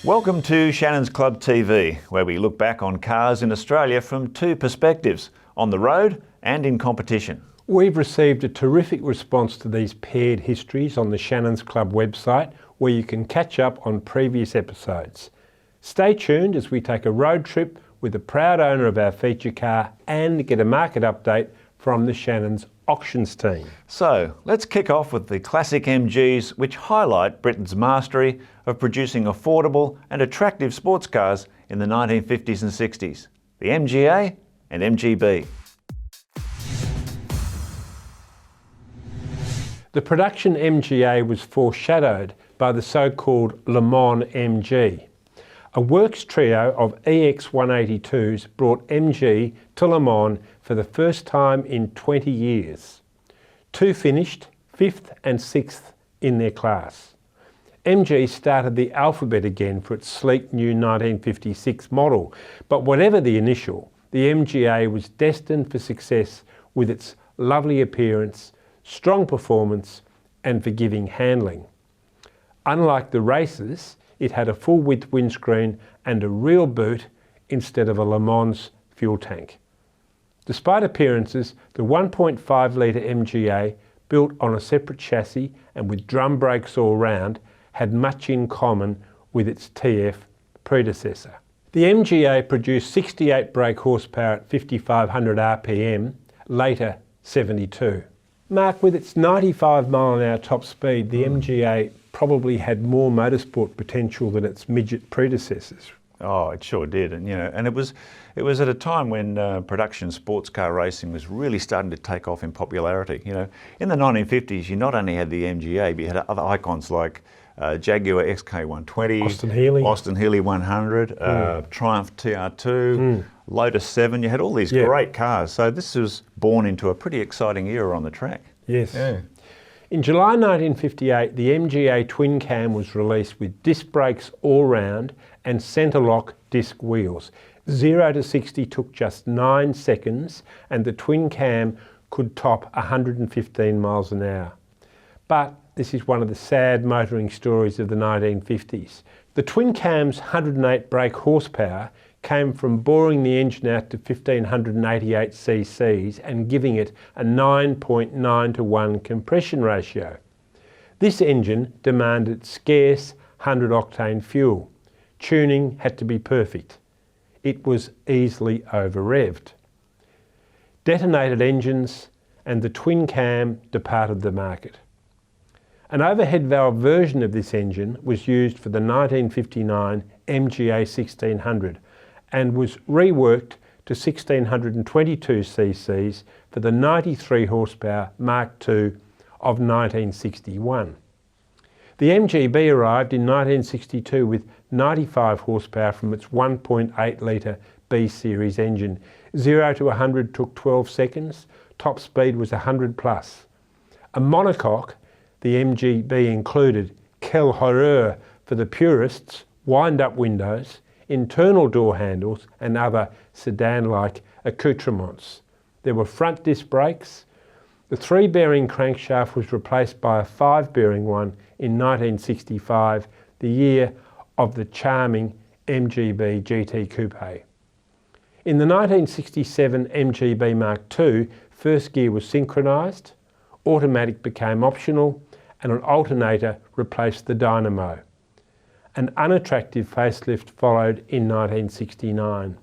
Welcome to Shannons Club TV, where we look back on cars in Australia from two perspectives, on the road and in competition. We've received a terrific response to these paired histories on the Shannons Club website, where you can catch up on previous episodes. Stay tuned as we take a road trip with the proud owner of our feature car and get a market update from the Shannons auctions team. So let's kick off with the classic MGs, which highlight Britain's mastery of producing affordable and attractive sports cars in the 1950s and 60s, the MGA and MGB. The production MGA was foreshadowed by the so-called Le Mans MG. A works trio of EX182s brought MG to Le Mans for the first time in 20 years. Two finished 5th and 6th in their class. MG started the alphabet again for its sleek new 1956 model, but whatever the initial, the MGA was destined for success with its lovely appearance, strong performance and forgiving handling. Unlike the races, it had a full-width windscreen and a real boot instead of a Le Mans fuel tank. Despite appearances, the 1.5 litre MGA, built on a separate chassis and with drum brakes all round, had much in common with its TF predecessor. The MGA produced 68 brake horsepower at 5,500 RPM, later 72. Mark, with its 95 mile/hour top speed, the MGA probably had more motorsport potential than its midget predecessors. Oh, it sure did, and it was at a time when production sports car racing was really starting to take off in popularity. In the 1950s, you not only had the MGA, but you had other icons like Jaguar XK120, Austin Healey 100, Triumph TR2, Lotus 7. You had all these great cars. So this was born into a pretty exciting era on the track. Yes. Yeah. In July 1958, the MGA twin cam was released with disc brakes all round and centre lock disc wheels. 0 to 60 took just 9 seconds and the twin cam could top 115 miles an hour. But this is one of the sad motoring stories of the 1950s. The twin cam's 108 brake horsepower came from boring the engine out to 1588 cc's and giving it a 9.9 to 1 compression ratio. This engine demanded scarce 100 octane fuel. Tuning had to be perfect. It was easily over-revved. Detonated engines and the twin cam departed the market. An overhead valve version of this engine was used for the 1959 MGA 1600 and was reworked to 1622 cc's for the 93 horsepower Mark II of 1961. The MGB arrived in 1962 with 95 horsepower from its 1.8 litre B series engine. 0 to 100 took 12 seconds, top speed was 100 plus. A monocoque, the MGB included quelle horreur for the purists, wind-up windows, internal door handles and other sedan-like accoutrements. There were front disc brakes. The 3-bearing crankshaft was replaced by a 5-bearing one in 1965, the year of the charming MGB GT Coupe. In the 1967 MGB Mark II, first gear was synchronised, automatic became optional and an alternator replaced the dynamo. An unattractive facelift followed in 1969.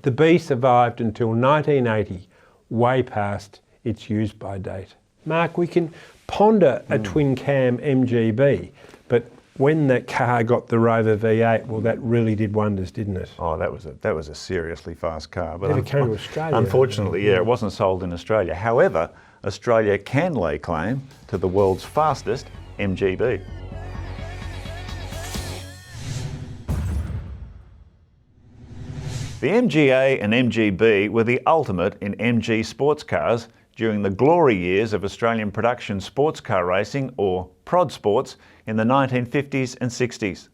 The B survived until 1980, way past its use-by date. Mark, we can ponder a twin-cam MGB, but when that car got the Rover V8, well, that really did wonders, didn't it? Oh, that was a seriously fast car. But never came to Australia. Unfortunately, it wasn't sold in Australia. However, Australia can lay claim to the world's fastest MGB. The MGA and MGB were the ultimate in MG sports cars during the glory years of Australian production sports car racing, or prod sports, in the 1950s and 60s.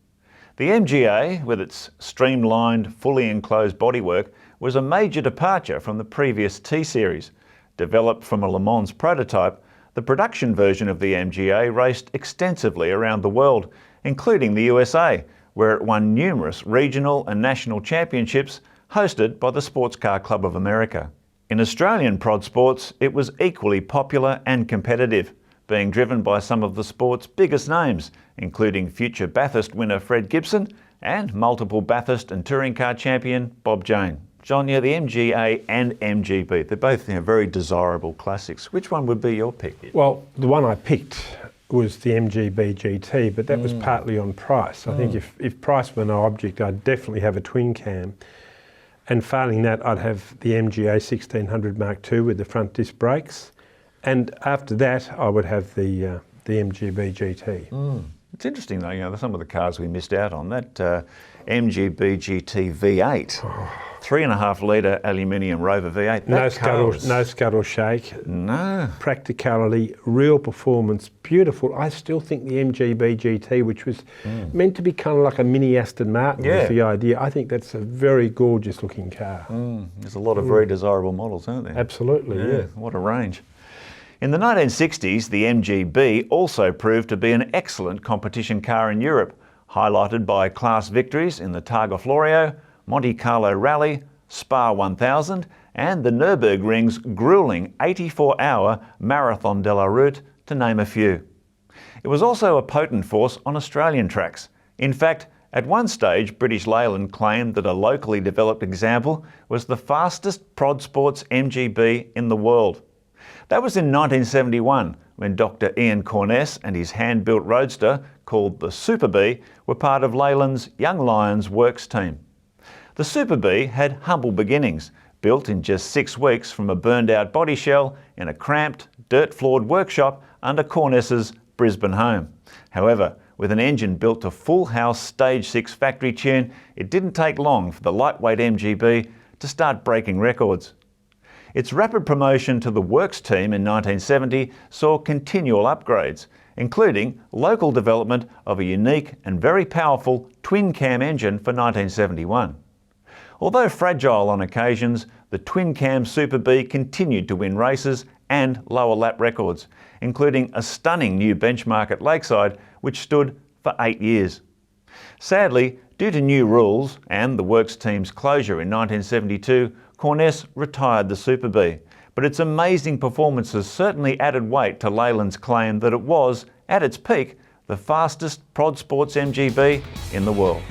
The MGA, with its streamlined, fully enclosed bodywork, was a major departure from the previous T-Series. Developed from a Le Mans prototype, the production version of the MGA raced extensively around the world, including the USA, where it won numerous regional and national championships hosted by the Sports Car Club of America. In Australian prod sports, it was equally popular and competitive, being driven by some of the sport's biggest names, including future Bathurst winner Fred Gibson and multiple Bathurst and touring car champion Bob Jane. John, the MGA and MGB, they're both very desirable classics. Which one would be your pick? Well, the one I picked was the MGB GT, but that was partly on price. I think if price were no object, I'd definitely have a twin cam. And failing that, I'd have the MGA 1600 Mark II with the front disc brakes. And after that, I would have the MGB GT. It's interesting though, some of the cars we missed out on. That MGB GT V8, 3.5 litre aluminium Rover V8. No scuttle shake. No. Practicality, real performance, beautiful. I still think the MGB GT, which was meant to be kind of like a mini Aston Martin, was the idea. I think that's a very gorgeous looking car. There's a lot of very desirable models, aren't there? Absolutely, yeah. What a range. In the 1960s, the MGB also proved to be an excellent competition car in Europe, highlighted by class victories in the Targa Florio, Monte Carlo Rally, Spa 1000 and the Nürburgring's gruelling 84-hour Marathon de la Route, to name a few. It was also a potent force on Australian tracks. In fact, at one stage, British Leyland claimed that a locally developed example was the fastest prod sports MGB in the world. That was in 1971, when Dr. Ian Corness and his hand-built roadster, called the Super Bee, were part of Leyland's Young Lions Works team. The Super Bee had humble beginnings, built in just 6 weeks from a burned-out body shell in a cramped, dirt-floored workshop under Corness's Brisbane home. However, with an engine built to full-house Stage 6 factory tune, it didn't take long for the lightweight MGB to start breaking records. Its rapid promotion to the Works team in 1970 saw continual upgrades, including local development of a unique and very powerful twin-cam engine for 1971. Although fragile on occasions, the twin-cam Super Bee continued to win races and lower lap records, including a stunning new benchmark at Lakeside, which stood for 8 years. Sadly, due to new rules and the Works team's closure in 1972, Corness retired the Super Bee, but its amazing performances certainly added weight to Leyland's claim that it was, at its peak, the fastest prod sports MGB in the world.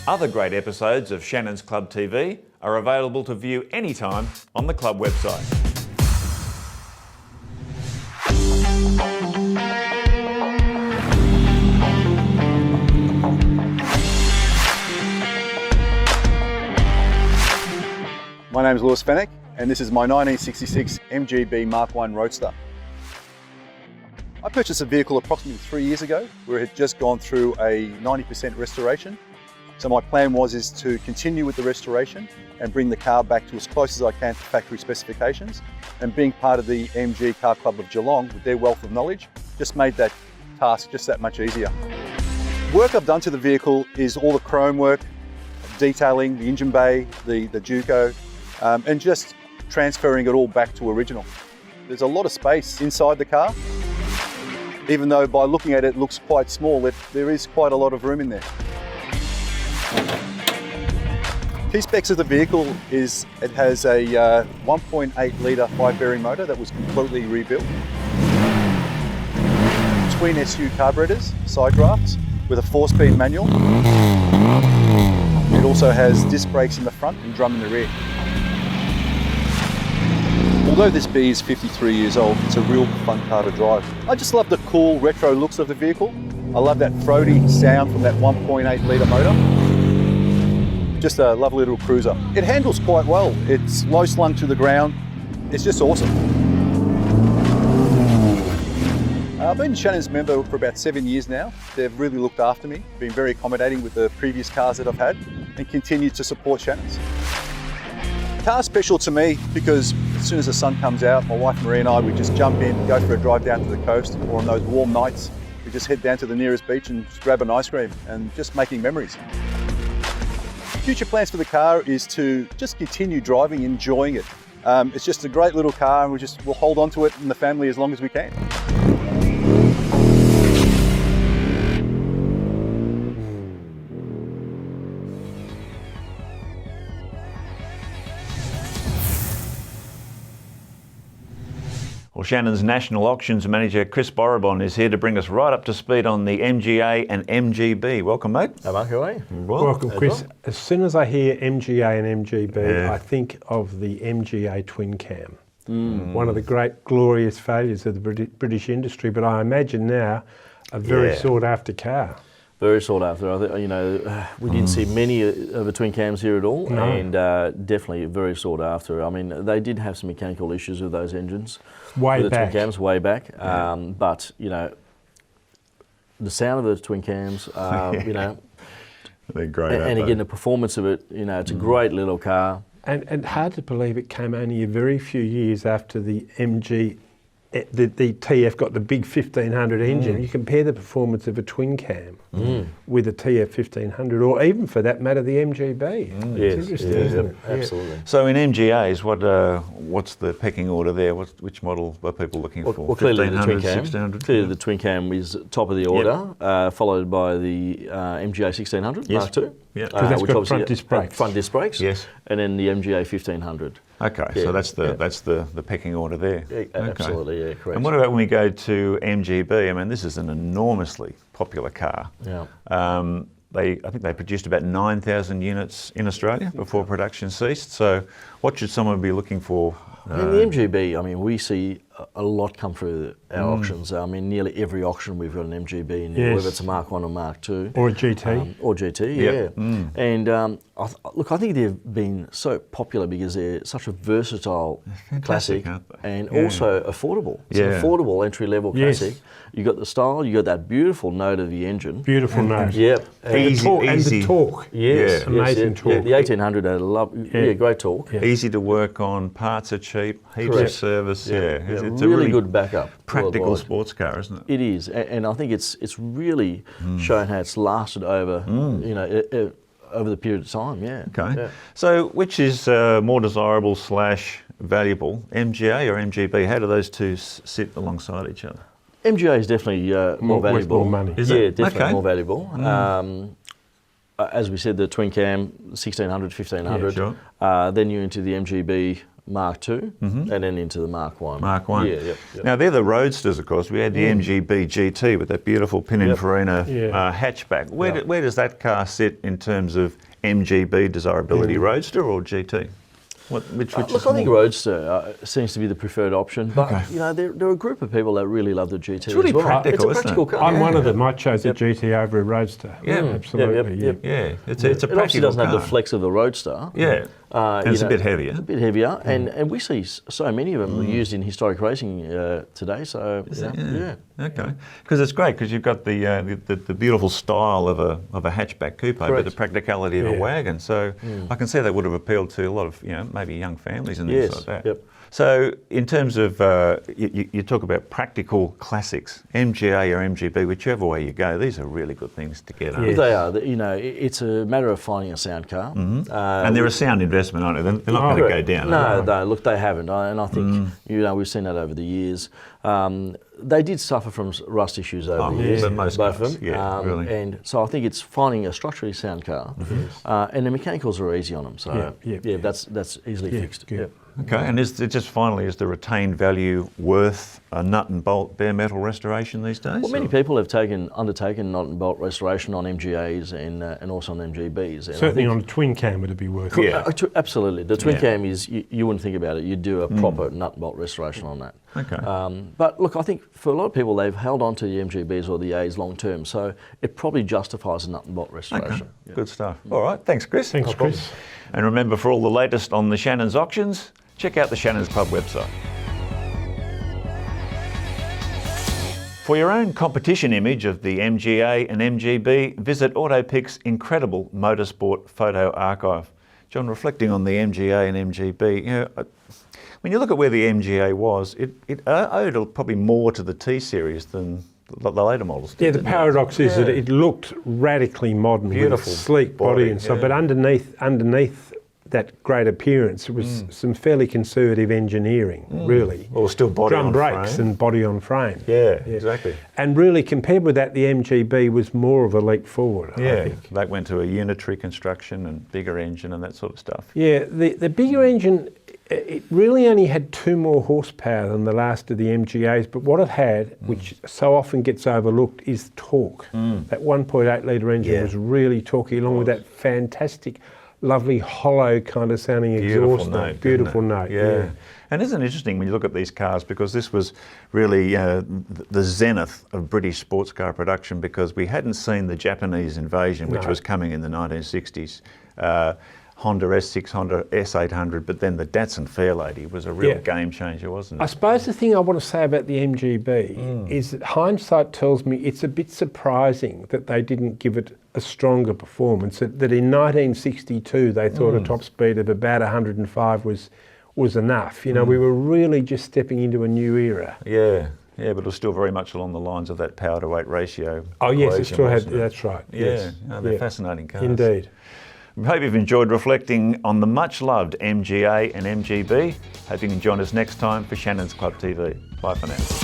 Other great episodes of Shannons Club TV are available to view anytime on the club website. My name is Lewis Fennick and this is my 1966 MGB Mark I Roadster. I purchased a vehicle approximately 3 years ago where it had just gone through a 90% restoration. So my plan is to continue with the restoration and bring the car back to as close as I can to factory specifications, and being part of the MG Car Club of Geelong with their wealth of knowledge just made that task just that much easier. Work I've done to the vehicle is all the chrome work, detailing the engine bay, the Juco, and just transferring it all back to original. There's a lot of space inside the car, even though by looking at it, it looks quite small. There is quite a lot of room in there. Key specs of the vehicle is it has a 1.8 litre 5-bearing motor that was completely rebuilt. Twin SU carburetors, side drafts, with a 4-speed manual. It also has disc brakes in the front and drum in the rear. Although this Bee is 53 years old, it's a real fun car to drive. I just love the cool retro looks of the vehicle. I love that throaty sound from that 1.8 litre motor. Just a lovely little cruiser. It handles quite well. It's low slung to the ground. It's just awesome. I've been Shannons member for about 7 years now. They've really looked after me, been very accommodating with the previous cars that I've had, and continue to support Shannons. The car's special to me because as soon as the sun comes out, my wife Marie and I, we just jump in, go for a drive down to the coast, or on those warm nights, we just head down to the nearest beach and just grab an ice cream and just making memories. Future plans for the car is to just continue driving, enjoying it. It's just a great little car, and we'll hold on to it in the family as long as we can. Well, Shannon's National Auctions Manager, Chris Borrabon, is here to bring us right up to speed on the MGA and MGB. Welcome, mate. Hey, Mark, how are you? Welcome, Chris. As soon as I hear MGA and MGB, I think of the MGA twin cam. One of the great glorious failures of the British industry, but I imagine now a very sought after car. Very sought after. I think, we didn't see many of the twin cams here at all, and definitely very sought after. I mean, they did have some mechanical issues with those engines, Way with the back. twin cams, way back. But the sound of the twin cams, They're great. and again the performance of it, it's a great little car. And hard to believe it came only a very few years after the the TF got the big 1500 engine. You compare the performance of a twin cam with a TF 1500, or even for that matter, the MGB. It's interesting, isn't it? Absolutely. So in MGAs, what's the pecking order there? Which model are people looking for? Well, clearly the twin 1500, cam. 1600? Clearly the twin cam is top of the order, followed by the MGA 1600 Mark II. Yeah. Because that's which got obviously front disc brakes. Front disc brakes. Yes. And then the MGA 1500. Okay, so that's the pecking order there. Yeah, absolutely, yeah, correct. And what about when we go to MGB? I mean, this is an enormously popular car. Yeah. I think they produced about 9,000 units in Australia before production ceased. So what should someone be looking for? In the MGB, we see a lot come through our auctions. Nearly every auction we've got an MGB in there, whether it's a Mark 1 or Mark 2. Or a GT. Or GT, Yep. And I think they've been so popular because they're such a versatile classic aren't they? and also affordable. It's an affordable entry-level Yes. classic. You got the style, you got that beautiful note of the engine. Beautiful note. Yep. And the torque. Yes, Amazing torque. Yeah, the 1800 had a great torque. Yeah. Easy to work on, parts are cheap, heaps of Correct. service. It's a really good backup. practical worldwide. sports car, isn't it? It is, and I think it's really shown how it's lasted over over the period of time. Yeah. Okay. Yeah. So which is more desirable / valuable, MGA or MGB? How do those two sit alongside each other? MGA is definitely more Worth valuable. more money. Is Yeah, it? definitely Okay. more valuable. As we said, the twin cam 1600, 1500. Yeah, sure. Then you're into the MGB Mark II, and then into the Mark 1. Mark 1. Yeah, yep. Now they're the roadsters, of course. We had the MGB GT with that beautiful Pininfarina Yeah. hatchback. Where does that car sit in terms of MGB desirability, roadster or GT? Which Look, is I think more? Roadster seems to be the preferred option, but there are a group of people that really love the GT. It's really as well. practical, It's a isn't practical it? car. I'm one of them. I chose a GT over a Roadster. Yeah. Absolutely. Yep. Yeah, it's a It obviously practical doesn't have car. the flex of the Roadster. Yeah, and it's a bit heavier. A bit heavier, and we see so many of them used in historic racing today. So yeah. Okay, because it's great because you've got the beautiful style of a hatchback coupe, but the practicality of a wagon. So I can see that would have appealed to a lot of maybe young families and things like that. Yep. So in terms of you talk about practical classics, MGA or MGB, whichever way you go, these are really good things to get. Yes. They are. It's a matter of finding a sound car. And they're a sound investment, aren't they? They're not going to go down. No, look, they haven't, and I think we've seen that over the years. They did suffer from rust issues over the years, but most both cars, of them. really. And so I think it's finding a structurally sound car, and the mechanicals are easy on them. So that's easily fixed. Good. Yep. Okay, and is the retained value worth a nut and bolt bare metal restoration these days? Well, many people have undertaken nut and bolt restoration on MGAs and also on MGBs. And Certainly on a twin cam it'd be worth it. Yeah. Absolutely. The twin cam is, you wouldn't think about it, you'd do a proper nut and bolt restoration on that. Okay. But look, I think for a lot of people, they've held on to the MGBs or the A's long term, so it probably justifies a nut and bolt restoration. Okay. Good stuff. All right, thanks, Chris. Thanks, Chris. And remember, for all the latest on the Shannons auctions, check out the Shannons Club website. For your own competition image of the MGA and MGB, visit AutoPic's incredible motorsport photo archive. John, reflecting on the MGA and MGB, when you look at where the MGA was, it owed probably more to the T series than the later models did. Yeah, the paradox is that it looked radically modern, Beautiful with a sleek body and stuff, but underneath that great appearance was some fairly conservative engineering, really. Well, still body Drum on brakes frame. and body on frame. Yeah, exactly. And really, compared with that, the MGB was more of a leap forward, I Yeah, think. that went to a unitary construction and bigger engine and that sort of stuff. Yeah, the bigger engine It really only had 2 more horsepower than the last of the MGAs, but what it had, which so often gets overlooked, is torque. That 1.8 litre engine was really torquey, along with that fantastic, lovely, hollow kind of sounding exhaust note. Beautiful note. Yeah. And isn't it interesting when you look at these cars, because this was really the zenith of British sports car production, because we hadn't seen the Japanese invasion, which was coming in the 1960s. Honda S6, Honda S800, but then the Datsun Fairlady was a real game changer, wasn't it? I suppose the thing I want to say about the MGB is that hindsight tells me it's a bit surprising that they didn't give it a stronger performance, that in 1962 they thought a top speed of about 105 was enough. You know, we were really just stepping into a new era. Yeah, but it was still very much along the lines of that power to weight ratio. Oh yes, it still had, wasn't it? that's right. Yeah, Yes. they're fascinating cars. Indeed. We hope you've enjoyed reflecting on the much loved MGA and MGB. Hope you can join us next time for Shannons Club TV. Bye for now.